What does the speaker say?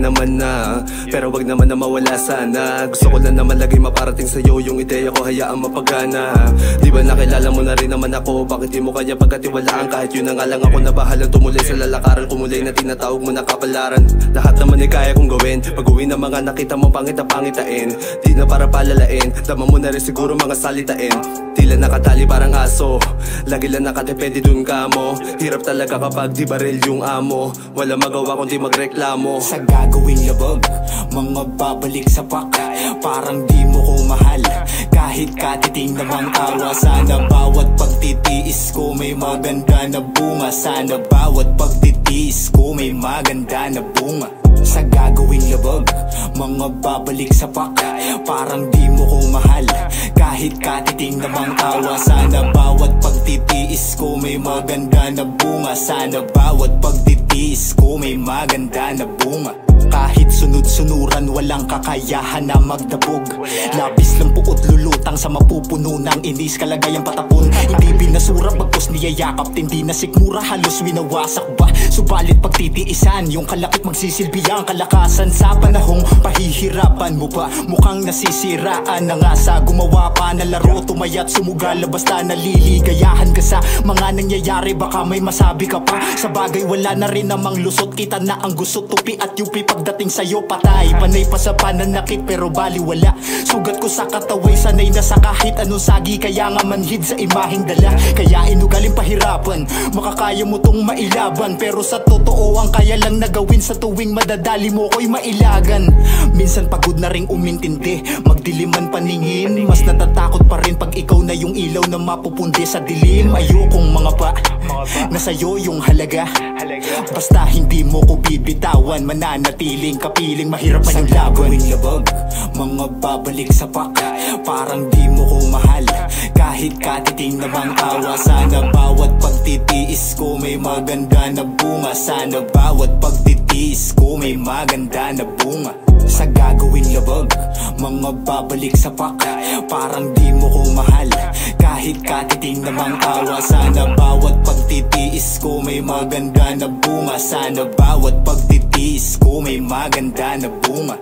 naman na, pero wag naman na mawala sana. Gusto ko lang naman lagi maparating sa'yo yung ideya ko, hayaan mapagana. Di ba nakilala mo na rin naman ako, bakit di mo kaya pagkatiwalaan? Kahit yun na nga lang ako na bahalang tumulay sa lalakaran, kumulay na tinatawag mo na kapalaran. Lahat naman ay kaya kong gawin, pag-uwi ng mga nakita mo pangit na pangitain. Di na para palalain, dama mo na rin siguro mga salitain. Tila nakatali parang aso, lagi lang nakatepende dun ka mo. Hirap talaga kapag di baril yung amo, wala magawa kundi magreklamo. Sa gagawing labag, mga babalik sa pak, parang di mo ko mahal. Kahit katiting namang tawa, sana bawat pagtitiis ko may maganda na bunga. Sana bawat pagtitiis ko may maganda na bunga. Sa gagawing labag, mga babalik sa pak, parang di mo ko mahal. Kahit katiting namang tawa, sana bawat pagtitiis ko may maganda na bunga. Sana bawat pagtitiis ko may maganda na bunga. Kahit sunod-sunuran, walang kakayahan na magdabog. Labis lang puot lulutang sa mapupuno ng inis, kalagayang patapon. Hindi binasura bagkus niyayakap, hindi na sikmura, halos winawasak ba? Subalit pagtitiisan, yung kalakip magsisilbi ang kalakasan. Sa panahong pahihirapan mo pa, mukhang nasisiraan na nga sa gumawa pa na laro. Tumayat sumugal, basta naliligayahan ka sa mga nangyayari, baka may masabi ka pa. Sa bagay wala na rin namang lusot, kita na ang gusot, tupi at yupi. Pagdating sa'yo patay, panay pa sa pananakit pero baliwala. Sugat ko sa kataway, sanay na sa kahit anong sagi, kaya nga manhid sa imaheng dala. Kaya inugaling pahirapan, makakaya mo tong mailaban. Pero sa totoo ang kaya lang nagawin, sa tuwing madadali mo ko'y mailagan. Minsan pagod na ring umintindi, magdiliman paningin. Mas natatakot pa rin pag ikaw na yung ilaw na mapupundi sa dilim. Ayokong mga pa, na sa'yo yung halaga, basta hindi mo ko bibitawan. Mananatiling kapiling, mahirap man yung laban. Sa gagawing labag, mga babalik sa pak, parang di mo ko mahal. Kahit katiting namang tawa, sana bawat pagtitiis ko may maganda na bunga. Sana bawat pagtitiis ko may maganda na bunga. Sa gagawing labag, mga babalik sa pak, parang di mo ko mahal. Kahit katiting namang tawa, sana bawat pagtitiis ko may maganda na bunga. Sana bawat pagtitiis ko may maganda na bunga.